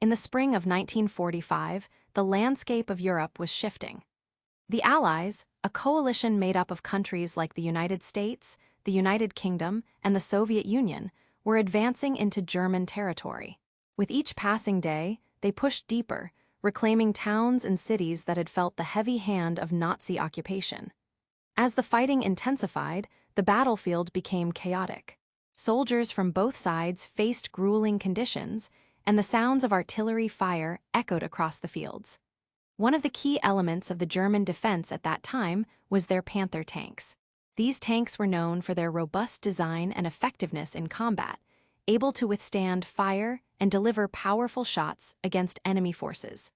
In the spring of 1945, the landscape of Europe was shifting. The Allies, a coalition made up of countries like the United States, the United Kingdom, and the Soviet Union, were advancing into German territory. With each passing day, they pushed deeper, reclaiming towns and cities that had felt the heavy hand of Nazi occupation. As the fighting intensified, the battlefield became chaotic. Soldiers from both sides faced grueling conditions, and the sounds of artillery fire echoed across the fields. One of the key elements of the German defense at that time was their Panther tanks. These tanks were known for their robust design and effectiveness in combat, able to withstand fire and deliver powerful shots against enemy forces.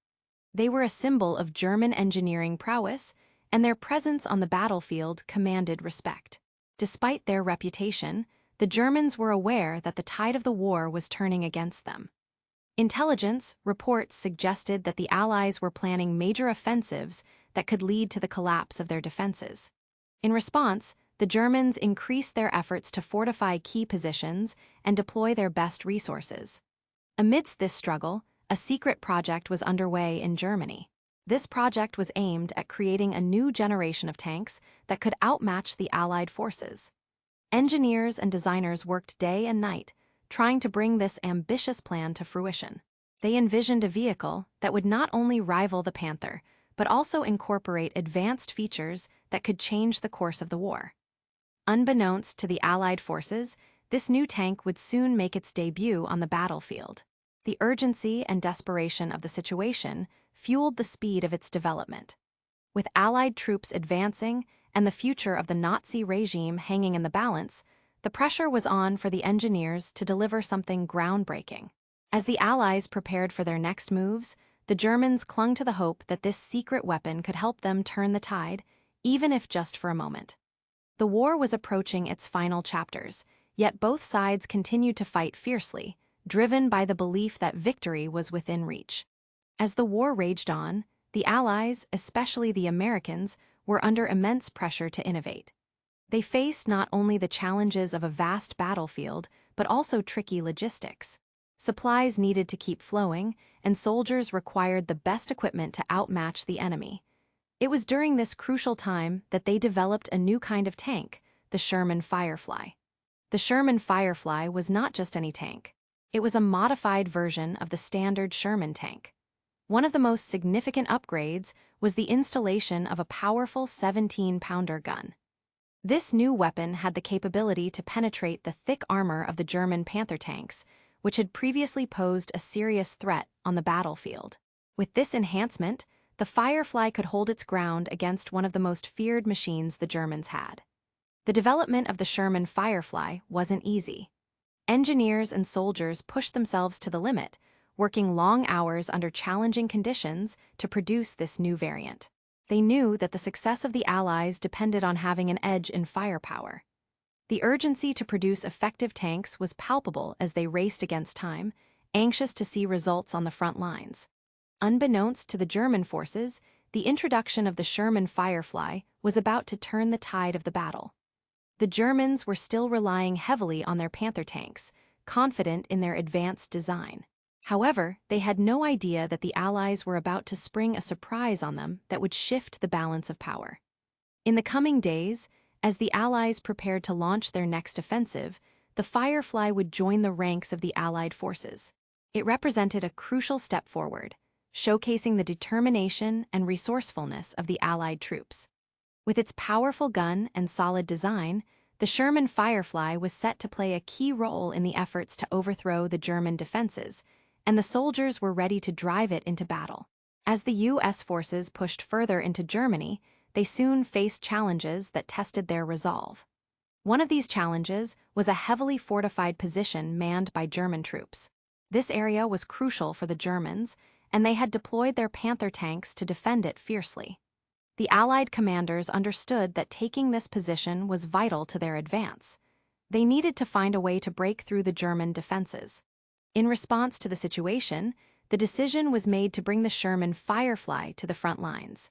They were a symbol of German engineering prowess, and their presence on the battlefield commanded respect. Despite their reputation, the Germans were aware that the tide of the war was turning against them. Intelligence reports suggested that the Allies were planning major offensives that could lead to the collapse of their defenses. In response, the Germans increased their efforts to fortify key positions and deploy their best resources. Amidst this struggle, a secret project was underway in Germany. This project was aimed at creating a new generation of tanks that could outmatch the Allied forces. Engineers and designers worked day and night, trying to bring this ambitious plan to fruition. They envisioned a vehicle that would not only rival the Panther, but also incorporate advanced features that could change the course of the war. Unbeknownst to the Allied forces, this new tank would soon make its debut on the battlefield. The urgency and desperation of the situation fueled the speed of its development. With Allied troops advancing and the future of the Nazi regime hanging in the balance, the pressure was on for the engineers to deliver something groundbreaking. As the Allies prepared for their next moves, the Germans clung to the hope that this secret weapon could help them turn the tide, even if just for a moment. The war was approaching its final chapters, yet both sides continued to fight fiercely, driven by the belief that victory was within reach. As the war raged on, the Allies, especially the Americans, were under immense pressure to innovate. They faced not only the challenges of a vast battlefield, but also tricky logistics. Supplies needed to keep flowing, and soldiers required the best equipment to outmatch the enemy. It was during this crucial time that they developed a new kind of tank, the Sherman Firefly. The Sherman Firefly was not just any tank. It was a modified version of the standard Sherman tank. One of the most significant upgrades was the installation of a powerful 17-pounder gun. This new weapon had the capability to penetrate the thick armor of the German Panther tanks, which had previously posed a serious threat on the battlefield. With this enhancement, the Firefly could hold its ground against one of the most feared machines the Germans had. The development of the Sherman Firefly wasn't easy. Engineers and soldiers pushed themselves to the limit, working long hours under challenging conditions to produce this new variant. They knew that the success of the Allies depended on having an edge in firepower. The urgency to produce effective tanks was palpable as they raced against time, anxious to see results on the front lines. Unbeknownst to the German forces, the introduction of the Sherman Firefly was about to turn the tide of the battle. The Germans were still relying heavily on their Panther tanks, confident in their advanced design. However, they had no idea that the Allies were about to spring a surprise on them that would shift the balance of power. In the coming days, as the Allies prepared to launch their next offensive, the Firefly would join the ranks of the Allied forces. It represented a crucial step forward, showcasing the determination and resourcefulness of the Allied troops. With its powerful gun and solid design, the Sherman Firefly was set to play a key role in the efforts to overthrow the German defenses, and the soldiers were ready to drive it into battle. As the U.S. forces pushed further into Germany, they soon faced challenges that tested their resolve. One of these challenges was a heavily fortified position manned by German troops. This area was crucial for the Germans, and they had deployed their Panther tanks to defend it fiercely. The Allied commanders understood that taking this position was vital to their advance. They needed to find a way to break through the German defenses. In response to the situation, the decision was made to bring the Sherman Firefly to the front lines.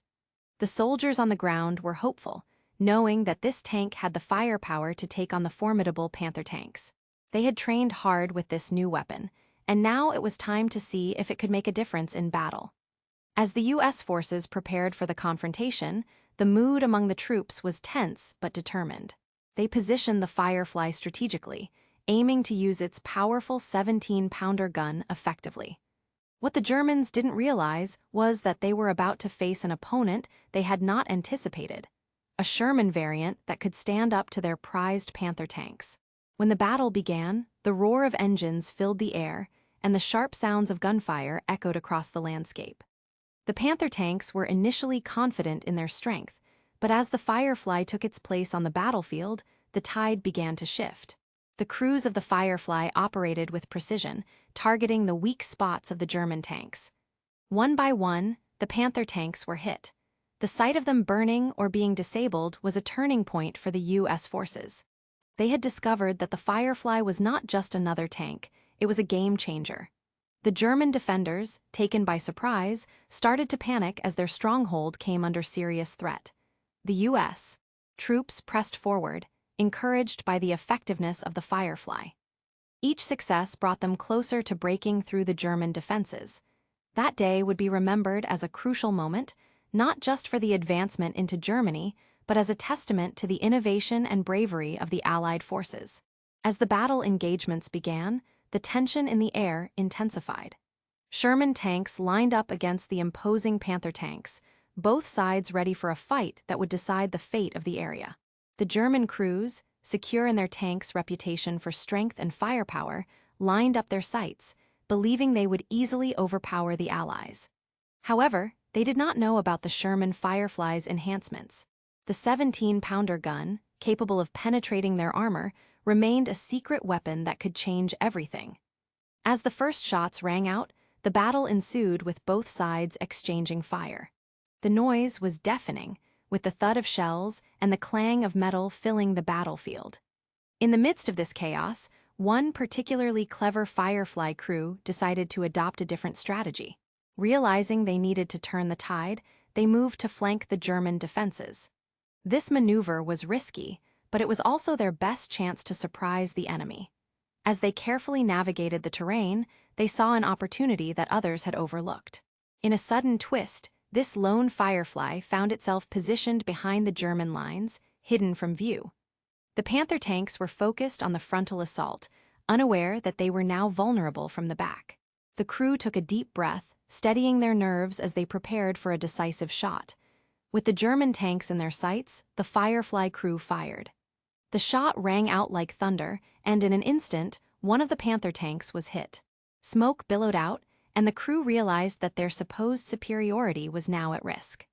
The soldiers on the ground were hopeful, knowing that this tank had the firepower to take on the formidable Panther tanks. They had trained hard with this new weapon, and now it was time to see if it could make a difference in battle. As the U.S. forces prepared for the confrontation, the mood among the troops was tense but determined. They positioned the Firefly strategically, aiming to use its powerful 17-pounder gun effectively. What the Germans didn't realize was that they were about to face an opponent they had not anticipated, a Sherman variant that could stand up to their prized Panther tanks. When the battle began, the roar of engines filled the air, and the sharp sounds of gunfire echoed across the landscape. The Panther tanks were initially confident in their strength, but as the Firefly took its place on the battlefield, the tide began to shift. The crews of the Firefly operated with precision, targeting the weak spots of the German tanks. One by one, the Panther tanks were hit. The sight of them burning or being disabled was a turning point for the U.S. forces. They had discovered that the Firefly was not just another tank, it was a game changer. The German defenders, taken by surprise, started to panic as their stronghold came under serious threat. The U.S. troops pressed forward, encouraged by the effectiveness of the Firefly. Each success brought them closer to breaking through the German defenses. That day would be remembered as a crucial moment, not just for the advancement into Germany, but as a testament to the innovation and bravery of the Allied forces. As the battle engagements began, the tension in the air intensified. Sherman tanks lined up against the imposing Panther tanks, both sides ready for a fight that would decide the fate of the area. The German crews, secure in their tanks' reputation for strength and firepower, lined up their sights, believing they would easily overpower the Allies. However, they did not know about the Sherman Firefly's enhancements. The 17-pounder gun, capable of penetrating their armor, remained a secret weapon that could change everything. As the first shots rang out, the battle ensued with both sides exchanging fire. The noise was deafening, with the thud of shells and the clang of metal filling the battlefield. In the midst of this chaos, one particularly clever Firefly crew decided to adopt a different strategy. Realizing they needed to turn the tide, they moved to flank the German defenses. This maneuver was risky, but it was also their best chance to surprise the enemy. As they carefully navigated the terrain, they saw an opportunity that others had overlooked. In a sudden twist, this lone Firefly found itself positioned behind the German lines, hidden from view. The Panther tanks were focused on the frontal assault, unaware that they were now vulnerable from the back. The crew took a deep breath, steadying their nerves as they prepared for a decisive shot. With the German tanks in their sights, the Firefly crew fired. The shot rang out like thunder, and in an instant, one of the Panther tanks was hit. Smoke billowed out, and the crew realized that their supposed superiority was now at risk.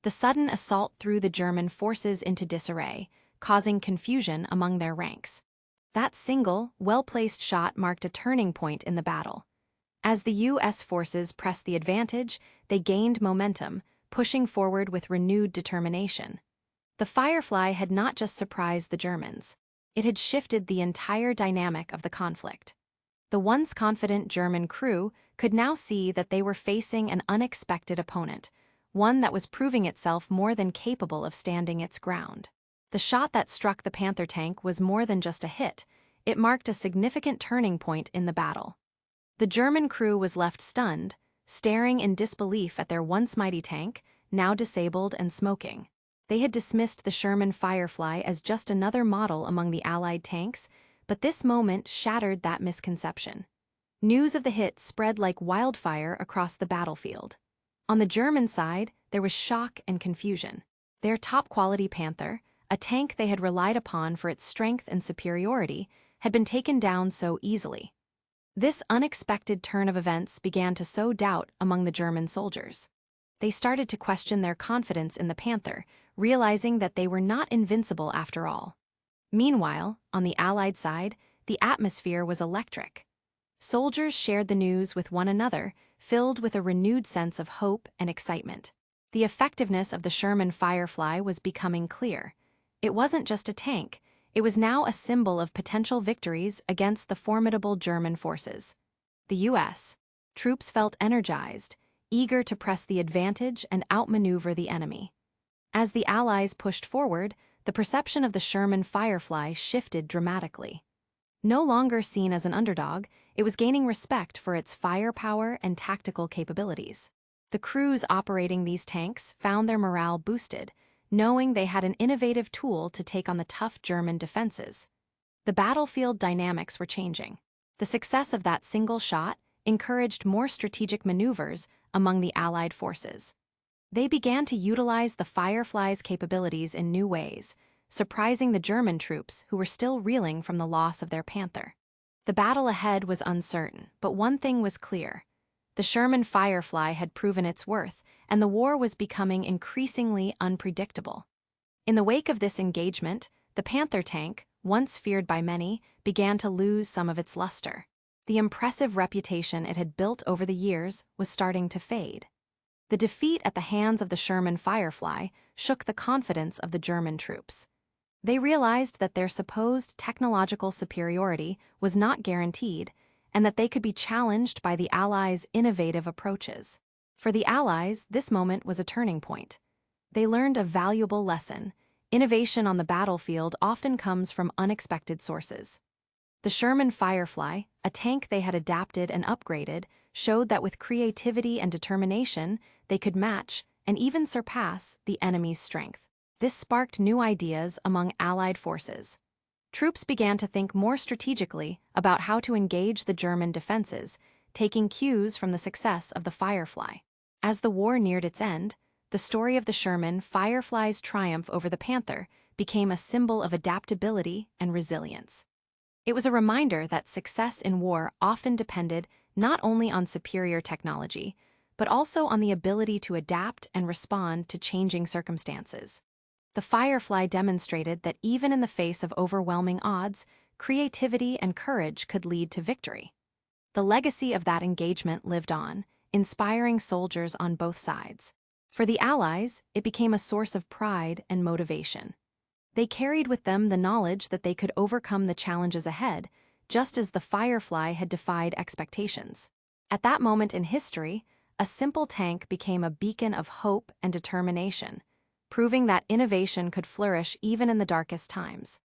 The sudden assault threw the German forces into disarray, causing confusion among their ranks. That single, well-placed shot marked a turning point in the battle. As the U.S. forces pressed the advantage, they gained momentum, pushing forward with renewed determination. The Firefly had not just surprised the Germans. It had shifted the entire dynamic of the conflict. The once confident German crew could now see that they were facing an unexpected opponent, one that was proving itself more than capable of standing its ground. The shot that struck the Panther tank was more than just a hit, it marked a significant turning point in the battle. The German crew was left stunned, staring in disbelief at their once mighty tank, now disabled and smoking. They had dismissed the Sherman Firefly as just another model among the Allied tanks, but this moment shattered that misconception. News of the hit spread like wildfire across the battlefield. On the German side, there was shock and confusion. Their top-quality Panther, a tank they had relied upon for its strength and superiority, had been taken down so easily. This unexpected turn of events began to sow doubt among the German soldiers. They started to question their confidence in the Panther, realizing that they were not invincible after all. Meanwhile, on the Allied side, the atmosphere was electric. Soldiers shared the news with one another, filled with a renewed sense of hope and excitement. The effectiveness of the Sherman Firefly was becoming clear. It wasn't just a tank, it was now a symbol of potential victories against the formidable German forces. The U.S. troops felt energized, eager to press the advantage and outmaneuver the enemy. As the Allies pushed forward, the perception of the Sherman Firefly shifted dramatically. No longer seen as an underdog, it was gaining respect for its firepower and tactical capabilities. The crews operating these tanks found their morale boosted, knowing they had an innovative tool to take on the tough German defenses. The battlefield dynamics were changing. The success of that single shot encouraged more strategic maneuvers among the Allied forces. They began to utilize the Firefly's capabilities in new ways, surprising the German troops who were still reeling from the loss of their Panther. The battle ahead was uncertain, but one thing was clear. The Sherman Firefly had proven its worth, and the war was becoming increasingly unpredictable. In the wake of this engagement, the Panther tank, once feared by many, began to lose some of its luster. The impressive reputation it had built over the years was starting to fade. The defeat at the hands of the Sherman Firefly shook the confidence of the German troops. They realized that their supposed technological superiority was not guaranteed, and that they could be challenged by the Allies' innovative approaches. For the Allies, this moment was a turning point. They learned a valuable lesson. Innovation on the battlefield often comes from unexpected sources. The Sherman Firefly, a tank they had adapted and upgraded, showed that with creativity and determination, they could match and even surpass the enemy's strength. This sparked new ideas among Allied forces. Troops began to think more strategically about how to engage the German defenses, taking cues from the success of the Firefly. As the war neared its end, the story of the Sherman Firefly's triumph over the Panther became a symbol of adaptability and resilience. It was a reminder that success in war often depended not only on superior technology, but also on the ability to adapt and respond to changing circumstances. The Firefly demonstrated that even in the face of overwhelming odds, creativity and courage could lead to victory. The legacy of that engagement lived on, inspiring soldiers on both sides. For the Allies, it became a source of pride and motivation. They carried with them the knowledge that they could overcome the challenges ahead, just as the Firefly had defied expectations. At that moment in history, a simple tank became a beacon of hope and determination, proving that innovation could flourish even in the darkest times.